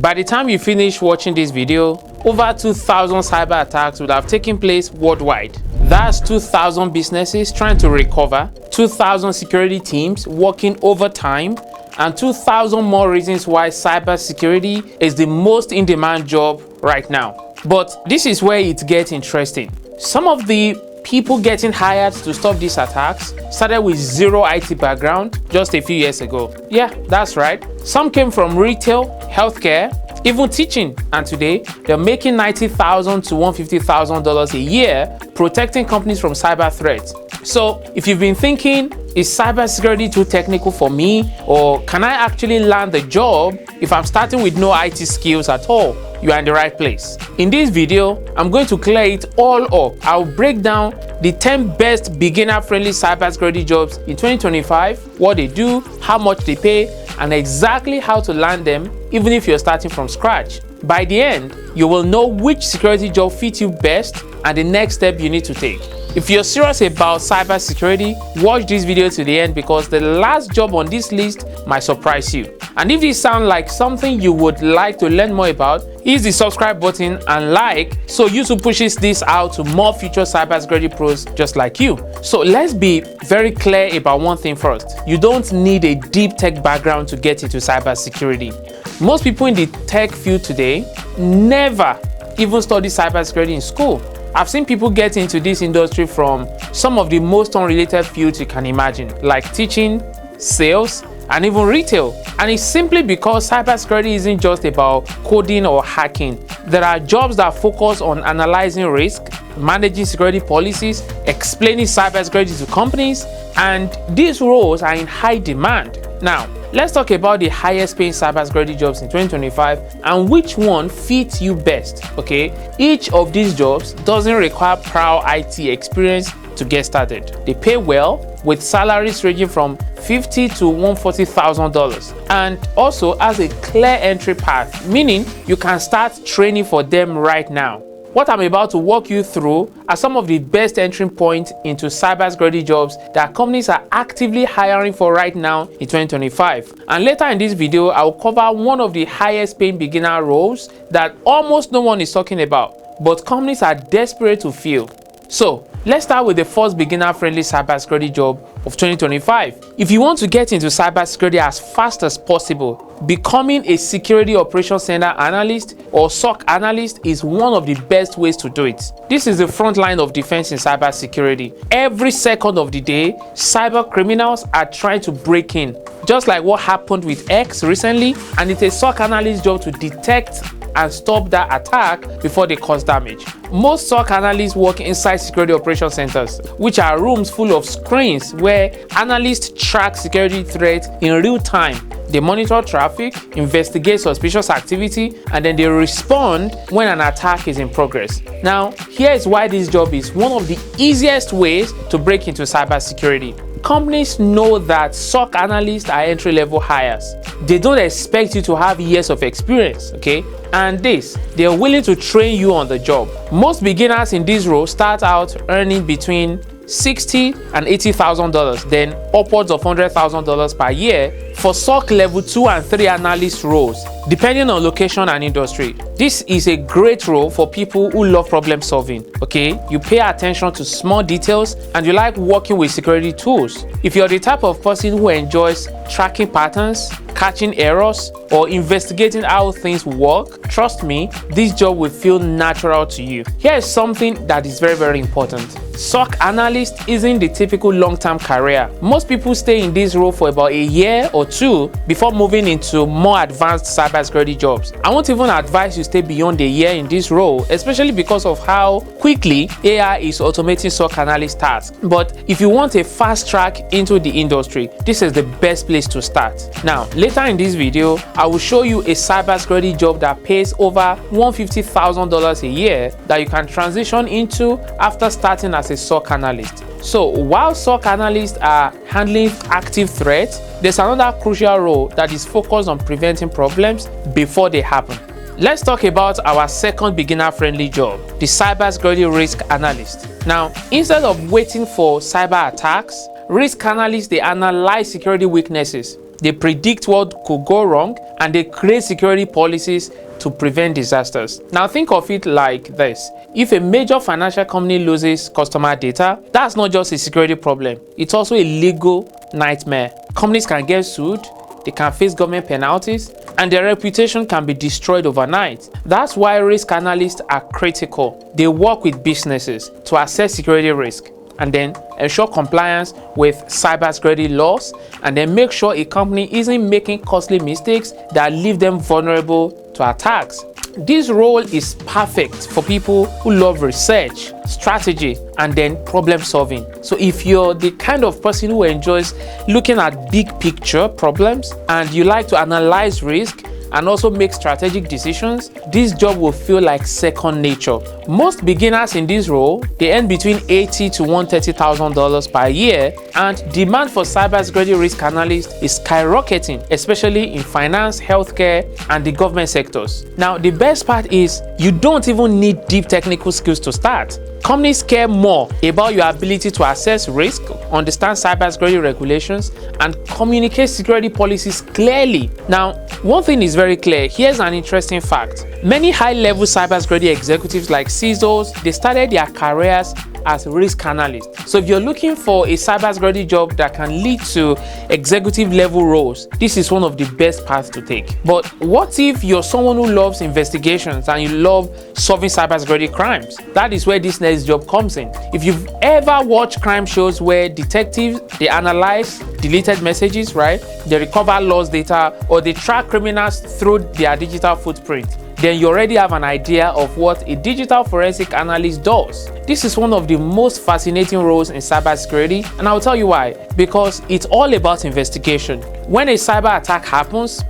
By the time you finish watching this video, over 2,000 cyber attacks would have taken place worldwide. That's 2,000 businesses trying to recover, 2,000 security teams working overtime, and 2,000 more reasons why cybersecurity is the most in-demand job right now. But this is where it gets interesting. Some of the people getting hired to stop these attacks started with zero IT background just a few years ago. Yeah, that's right. Some came from retail, healthcare, even teaching, and today they're making $90,000 to $150,000 a year protecting companies from cyber threats. So if you've been thinking, is cybersecurity too technical for me, or can I actually land the job if I'm starting with no IT skills at all? You are in the right place. In this video, I'm going to clear it all up. I'll break down the 10 best beginner-friendly cybersecurity jobs in 2025, what they do, how much they pay, and exactly how to land them even if you're starting from scratch. By the end, you will know which security job fits you best and the next step you need to take. If you're serious about cybersecurity, watch this video to the end because the last job on this list might surprise you. And if this sounds like something you would like to learn more about, hit the subscribe button and like so YouTube pushes this out to more future cybersecurity pros just like you. So let's be very clear about one thing first. You don't need a deep tech background to get into cybersecurity. Most people in the tech field today never even study cybersecurity in school. I've seen people get into this industry from some of the most unrelated fields you can imagine, like teaching, sales, and even retail. And it's simply because cybersecurity isn't just about coding or hacking. There are jobs that focus on analyzing risk, managing security policies, explaining cybersecurity to companies, and these roles are in high demand. Now, let's talk about the highest paying cybersecurity jobs in 2025 and which one fits you best, okay? Each of these jobs doesn't require prior IT experience to get started. They pay well with salaries ranging from $50,000 to $140,000 and also has a clear entry path, meaning you can start training for them right now. What I'm about to walk you through are some of the best entry points into cybersecurity jobs that companies are actively hiring for right now in 2025. And later in this video, I will cover one of the highest paying beginner roles that almost no one is talking about, but companies are desperate to fill. So let's start with the first beginner-friendly cybersecurity job of 2025. If you want to get into cybersecurity as fast as possible, becoming a security operations center analyst or SOC analyst is one of the best ways to do it. This is the front line of defense in cybersecurity. Every second of the day, cyber criminals are trying to break in, just like what happened with X recently, and it's a SOC analyst job to detect and stop that attack before they cause damage. Most SOC analysts work inside security operations centers, which are rooms full of screens where analysts track security threats in real time. They monitor traffic, investigate suspicious activity, and then they respond when an attack is in progress. Now, here is why this job is one of the easiest ways to break into cybersecurity. Companies know that SOC analysts are entry-level hires. They don't expect you to have years of experience, okay? And they are willing to train you on the job. Most beginners in this role start out earning between $60,000 and $80,000, then upwards of $100,000 per year for SOC level 2 and 3 analyst roles, depending on location and industry. This is a great role for people who love problem solving, okay? You pay attention to small details and you like working with security tools. If you're the type of person who enjoys tracking patterns, catching errors, or investigating how things work, trust me, this job will feel natural to you. Here is something that is very, very important. SOC analyst isn't the typical long-term career. Most people stay in this role for about a year or two before moving into more advanced cybersecurity jobs. I won't even advise you stay beyond a year in this role, especially because of how quickly AI is automating SOC analyst tasks. But if you want a fast track into the industry, this is the best place to start. Now, later in this video, I will show you a cybersecurity job that pays over $150,000 a year that you can transition into after starting as a SOC analyst. So while SOC analysts are handling active threats, there's another crucial role that is focused on preventing problems before they happen. Let's talk about our second beginner-friendly job, the cybersecurity risk analyst. Now, instead of waiting for cyber attacks, risk analysts, they analyze security weaknesses. they predict what could go wrong, and they create security policies to prevent disasters. Now think of it like this. If a major financial company loses customer data, that's not just a security problem, it's also a legal nightmare. Companies can get sued, they can face government penalties, and their reputation can be destroyed overnight. That's why risk analysts are critical. They work with businesses to assess security risk and then ensure compliance with cybersecurity laws, and then make sure a company isn't making costly mistakes that leave them vulnerable to attacks. This role is perfect for people who love research, strategy, and then problem solving. So if you're the kind of person who enjoys looking at big picture problems and you like to analyze risk and also make strategic decisions, this job will feel like second nature. Most beginners in this role, they earn between $80,000 to $130,000 per year, and demand for cybersecurity risk analysts is skyrocketing, especially in finance, healthcare, and the government sectors. Now, the best part is you don't even need deep technical skills to start. Companies care more about your ability to assess risk, understand cybersecurity regulations, and communicate security policies clearly. Now, one thing is very clear. Here's an interesting fact. Many high-level cybersecurity executives like CISOs, they started their careers as risk analysts. So if you're looking for a cybersecurity job that can lead to executive level roles, this is one of the best paths to take. But what if you're someone who loves investigations and you love solving cybersecurity crimes? That is where this next job comes in. If you've ever watched crime shows where detectives, they analyze deleted messages, right? They recover lost data, or they track criminals through their digital footprint, then you already have an idea of what a digital forensic analyst does. This is one of the most fascinating roles in cybersecurity, and I'll tell you why. Because it's all about investigation. When a cyber attack happens,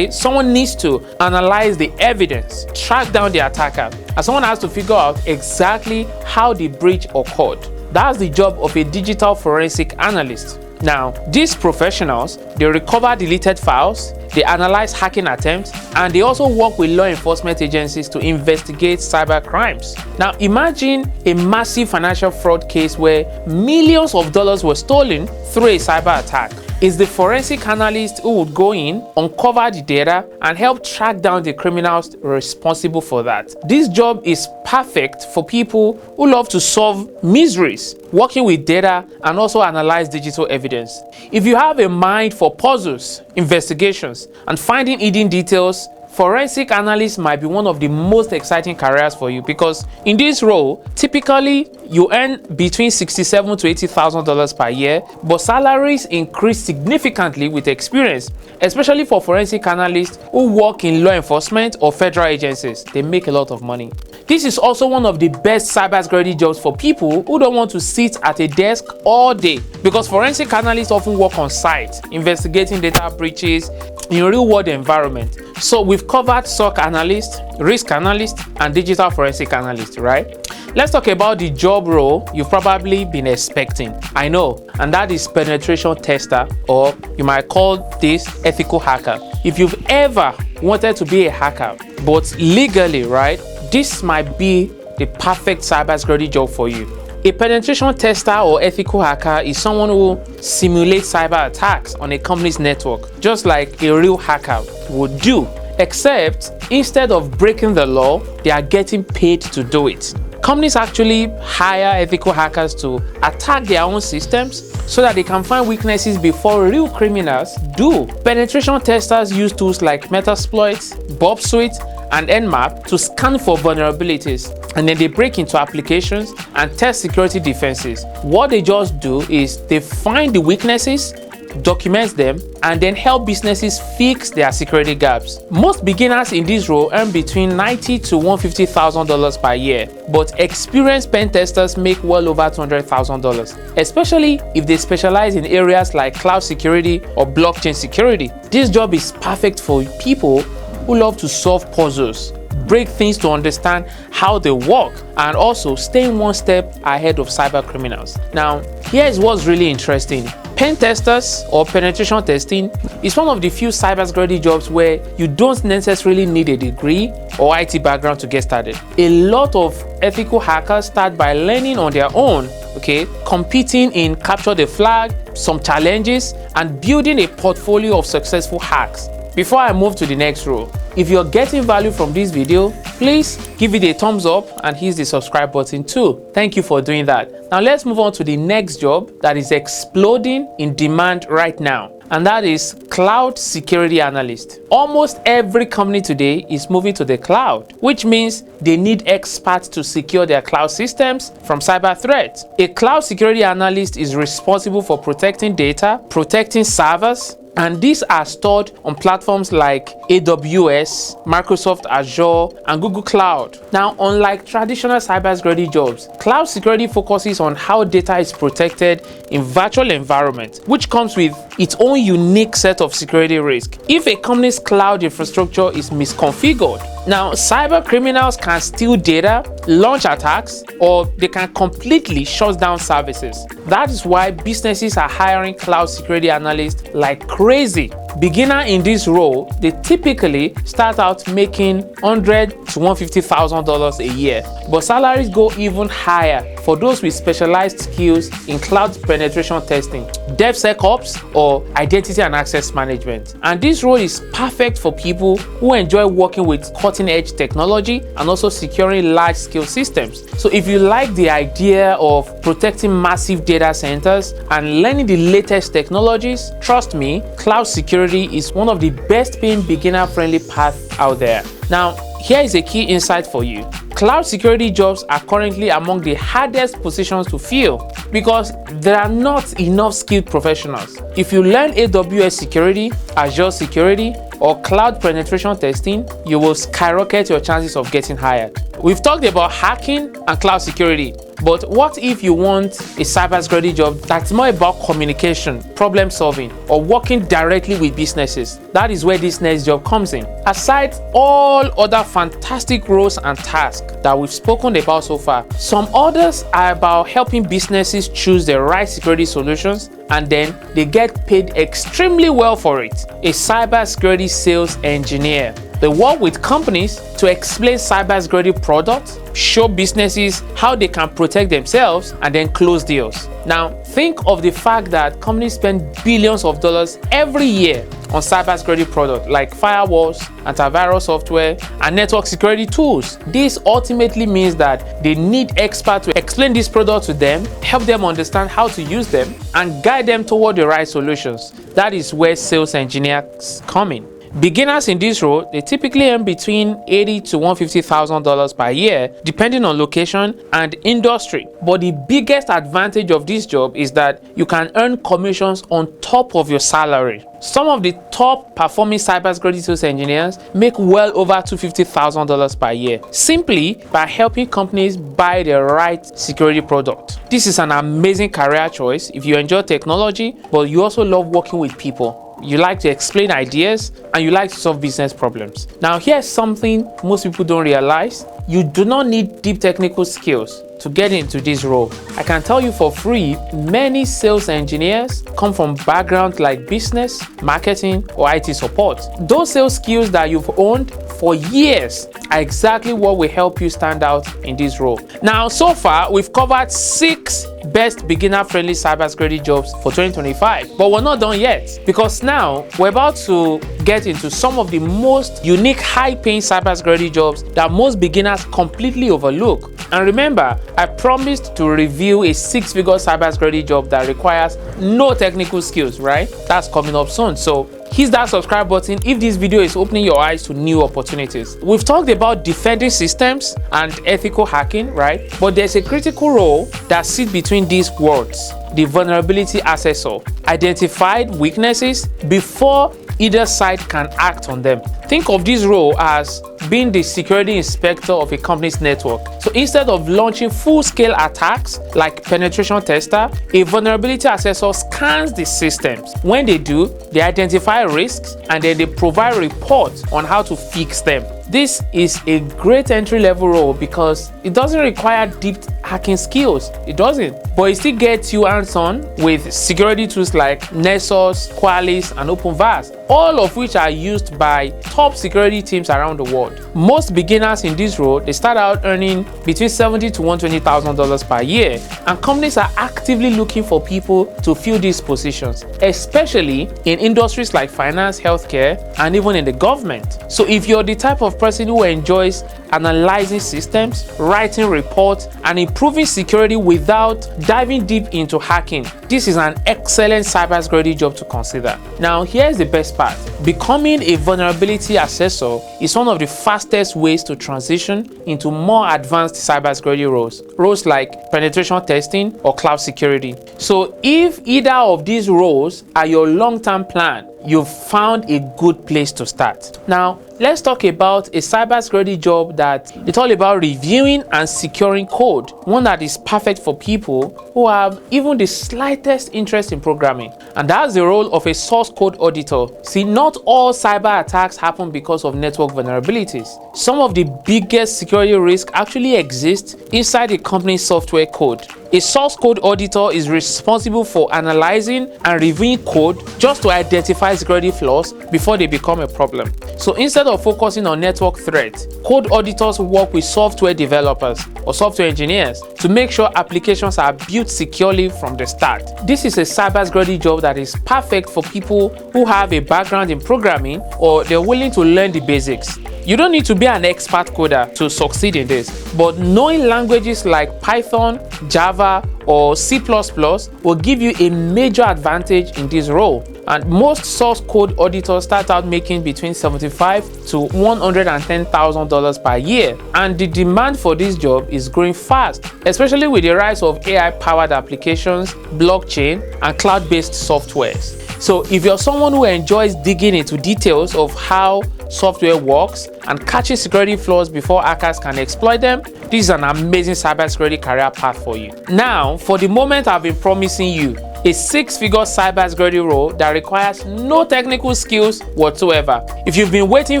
someone needs to analyze the evidence, track down the attacker, and someone has to figure out exactly how the breach occurred. That's the job of a digital forensic analyst. Now, these professionals, they recover deleted files, they analyze hacking attempts, and they also work with law enforcement agencies to investigate cyber crimes. Now, imagine a massive financial fraud case where millions of dollars were stolen through a cyber attack. It's the forensic analyst who would go in, uncover the data, and help track down the criminals responsible for that. This job is perfect for people who love to solve mysteries, working with data, and also analyze digital evidence. If you have a mind for puzzles, investigations, and finding hidden details, forensic analyst might be one of the most exciting careers for you, because in this role, typically you earn between $67,000 to $80,000 per year, but salaries increase significantly with experience, especially for forensic analysts who work in law enforcement or federal agencies. They make a lot of money. This is also one of the best cybersecurity jobs for people who don't want to sit at a desk all day, because forensic analysts often work on site, investigating data breaches in a real-world environment. So we've covered SOC analyst, risk analyst, and digital forensic analyst, right? Let's talk about the job role you've probably been expecting. I know, and that is penetration tester, or you might call this ethical hacker. If you've ever wanted to be a hacker, but legally, right, this might be the perfect cybersecurity job for you. A penetration tester or ethical hacker is someone who simulates cyber attacks on a company's network, just like a real hacker would do. Except instead of breaking the law, they are getting paid to do it. Companies actually hire ethical hackers to attack their own systems so that they can find weaknesses before real criminals do. Penetration testers use tools like Metasploit, Bob Suite, and Nmap to scan for vulnerabilities, and then they break into applications and test security defenses. What they just do is they find the weaknesses, document them, and then help businesses fix their security gaps. Most beginners in this role earn between $90,000 to $150,000 per year, but experienced pen testers make well over $200,000, especially if they specialize in areas like cloud security or blockchain security. This job is perfect for people who love to solve puzzles, break things to understand how they work, and also staying one step ahead of cyber criminals. Now, here is what's really interesting. Pen testers or penetration testing is one of the few cybersecurity jobs where you don't necessarily need a degree or IT background to get started. A lot of ethical hackers start by learning on their own okay, competing in capture the flag, some challenges, and building a portfolio of successful hacks. Before I move to the next role, if you're getting value from this video, please give it a thumbs up and hit the subscribe button too. Thank you for doing that. Now let's move on to the next job that is exploding in demand right now, and that is cloud security analyst. Almost every company today is moving to the cloud, which means they need experts to secure their cloud systems from cyber threats. A cloud security analyst is responsible for protecting data, protecting servers, and these are stored on platforms like AWS, Microsoft Azure, and Google Cloud. Now, unlike traditional cybersecurity jobs, cloud security focuses on how data is protected in virtual environments, which comes with its own unique set of security risks. If a company's cloud infrastructure is misconfigured, now cyber criminals can steal data, launch attacks, or they can completely shut down services. That is why businesses are hiring cloud security analysts like crazy. Beginner in this role, they typically start out making $100,000 to $150,000 a year, but salaries go even higher for those with specialized skills in cloud penetration testing, DevSecOps, or identity and access management. And this role is perfect for people who enjoy working with cutting-edge technology and also securing large-scale systems. So if you like the idea of protecting massive data centers and learning the latest technologies, trust me, cloud security is one of the best paying beginner-friendly paths out there. Now, here is a key insight for you. Cloud security jobs are currently among the hardest positions to fill because there are not enough skilled professionals. If you learn AWS security, Azure security, or cloud penetration testing, you will skyrocket your chances of getting hired. We've talked about hacking and cloud security, but what if you want a cybersecurity job that's more about communication, problem solving, or working directly with businesses? That is where this next job comes in. Aside all other fantastic roles and tasks that we've spoken about so far, some others are about helping businesses choose the right security solutions, and then they get paid extremely well for it. A cybersecurity sales engineer. They work with companies to explain cybersecurity products, show businesses how they can protect themselves, and then close deals. Now, think of the fact that companies spend billions of dollars every year on cybersecurity products like firewalls, antivirus software, and network security tools. This ultimately means that they need experts to explain these products to them, help them understand how to use them, and guide them toward the right solutions. That is where sales engineers come in. Beginners in this role, they typically earn between $80,000 to $150,000 per year, depending on location and industry. But the biggest advantage of this job is that you can earn commissions on top of your salary. Some of the top performing cybersecurity sales engineers make well over $250,000 per year, simply by helping companies buy the right security product. This is an amazing career choice if you enjoy technology, but you also love working with people. You like to explain ideas, and you like to solve business problems. Now, here's something most people don't realize. You do not need deep technical skills to get into this role. I can tell you for free, many sales engineers come from backgrounds like business, marketing, or IT support. Those sales skills that you've owned for years are exactly what will help you stand out in this role. Now, so far, we've covered 6 best beginner-friendly cybersecurity jobs for 2025, but we're not done yet, because now we're about to get into some of the most unique, high-paying cybersecurity jobs that most beginners completely overlook. And remember, I promised to review a 6-figure cybersecurity job that requires no technical skills, right? That's coming up soon. So hit that subscribe button if this video is opening your eyes to new opportunities. We've talked about defending systems and ethical hacking, right? But there's a critical role that sits between these worlds: the vulnerability assessor. Identified weaknesses before either side can act on them. Think of this role as being the security inspector of a company's network. So instead of launching full-scale attacks like penetration tester, a vulnerability assessor scans the systems. When they do, they identify risks and then they provide reports on how to fix them. This is a great entry-level role because it doesn't require deep hacking skills. It doesn't. But it still gets you hands-on with security tools like Nessus, Qualys, and OpenVAS. all of which are used by top security teams around the world. Most beginners in this role, they start out earning between $70,000 to $120,000 per year, and companies are actively looking for people to fill these positions, especially in industries like finance, healthcare, and even in the government. So if you're the type of person who enjoys analyzing systems, writing reports, and improving security without diving deep into hacking, this is an excellent cybersecurity job to consider. Now, here's the best part. Becoming a vulnerability assessor is one of the fastest ways to transition into more advanced cybersecurity roles like penetration testing or cloud security. So if either of these roles are your long-term plan, you've found a good place to start. Now, let's talk about a cybersecurity job that it's all about reviewing and securing code, one that is perfect for people who have even the slightest interest in programming. And that's the role of a source code auditor. See, not all cyber attacks happen because of network vulnerabilities. Some of the biggest security risks actually exist inside a company's software code. A source code auditor is responsible for analyzing and reviewing code just to identify security flaws before they become a problem. So instead of focusing on network threats, code auditors work with software developers or software engineers to make sure applications are built securely from the start. This is a cybersecurity job that is perfect for people who have a background in programming or they're willing to learn the basics. You don't need to be an expert coder to succeed in this, but knowing languages like Python, Java, or C++ will give you a major advantage in this role. And most source code auditors start out making between $75,000 to $110,000 per year, and the demand for this job is growing fast, especially with the rise of AI-powered applications, blockchain, and cloud-based softwares. So if you're someone who enjoys digging into details of how software works and catching security flaws before hackers can exploit them, this is an amazing cybersecurity career path for you. Now, for the moment I've been promising you, a six-figure cybersecurity role that requires no technical skills whatsoever. If you've been waiting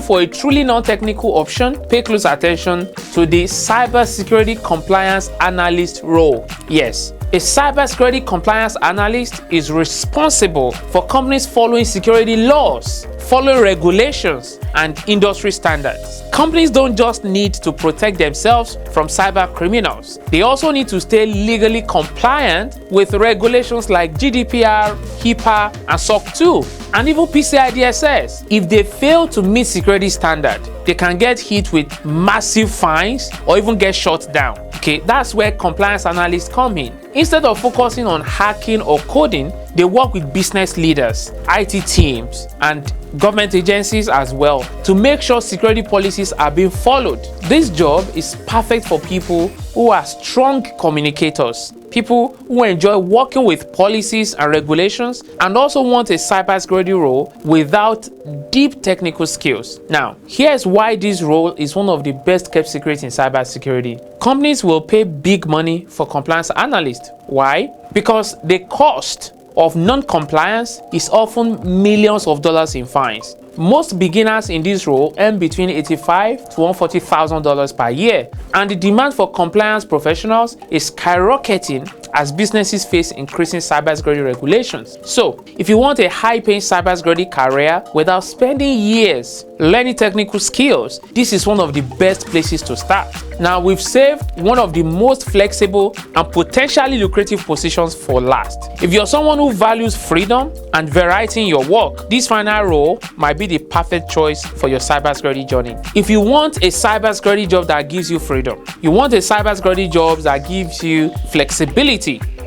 for a truly non-technical option, pay close attention to the cybersecurity compliance analyst role. Yes, a cybersecurity compliance analyst is responsible for companies following security laws, following regulations, and industry standards. Companies don't just need to protect themselves from cyber criminals. They also need to stay legally compliant with regulations like GDPR, HIPAA, and SOC 2, and even PCI DSS. If they fail to meet security standards, they can get hit with massive fines or even get shut down. Okay, that's where compliance analysts come in. Instead of focusing on hacking or coding, they work with business leaders, IT teams, and government agencies as well to make sure security policies are being followed. This job is perfect for people who are strong communicators, people who enjoy working with policies and regulations, and also want a cybersecurity role without deep technical skills. Now, here's why this role is one of the best kept secrets in cybersecurity. Companies will pay big money for compliance analysts. Why? Because the cost of non-compliance is often millions of dollars in fines. Most beginners in this role earn between $85,000 to $140,000 per year, and the demand for compliance professionals is skyrocketing as businesses face increasing cybersecurity regulations. So, if you want a high-paying cybersecurity career without spending years learning technical skills, this is one of the best places to start. Now, we've saved one of the most flexible and potentially lucrative positions for last. If you're someone who values freedom and variety in your work, this final role might be the perfect choice for your cybersecurity journey. If you want a cybersecurity job that gives you freedom, you want a cybersecurity job that gives you flexibility,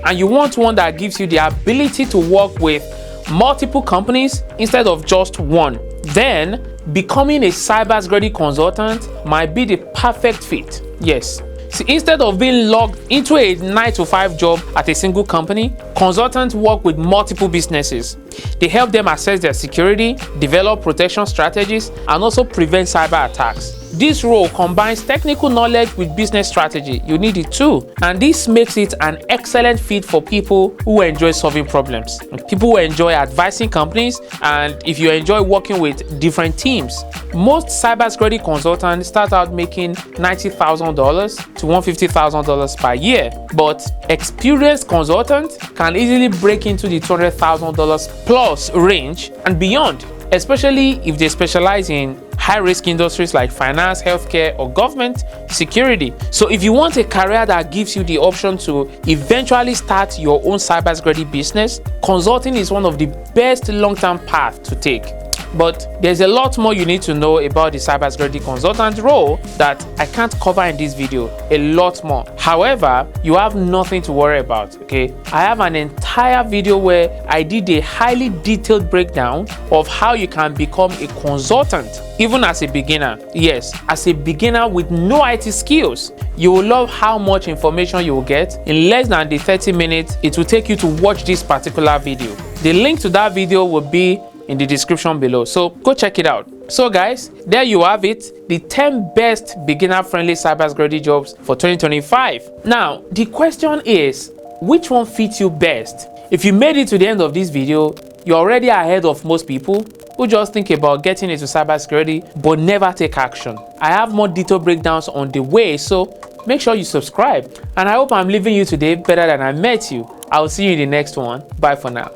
and you want one that gives you the ability to work with multiple companies instead of just one, then becoming a cybersecurity consultant might be the perfect fit. Yes. See, instead of being logged into a 9-to-5 job at a single company, consultants work with multiple businesses. They help them assess their security, develop protection strategies, and also prevent cyber attacks. This role combines technical knowledge with business strategy. You need it too. And this makes it an excellent fit for people who enjoy solving problems, people who enjoy advising companies, and if you enjoy working with different teams. Most cybersecurity consultants start out making $90,000 to $150,000 per year, but experienced consultants can easily break into the $200,000 plus range and beyond. especially if they specialize in high-risk industries like finance, healthcare, or government security. So if you want a career that gives you the option to eventually start your own cybersecurity business, consulting is one of the best long-term paths to take. But there's a lot more you need to know about the cybersecurity consultant role that I can't cover in this video, a lot more. However, you have nothing to worry about, okay? I have an entire video where I did a highly detailed breakdown of how you can become a consultant, even as a beginner. Yes, as a beginner with no IT skills. You will love how much information you will get in less than the 30 minutes it will take you to watch this particular video. The link to that video will be in the description below, so go check it out. So guys, there you have it, the 10 best beginner-friendly cybersecurity jobs for 2025. Now, the question is, which one fits you best? If you made it to the end of this video, you're already ahead of most people who just think about getting into cybersecurity but never take action. I have more detailed breakdowns on the way, so make sure you subscribe. And I hope I'm leaving you today better than I met you. I'll see you in the next one. Bye for now.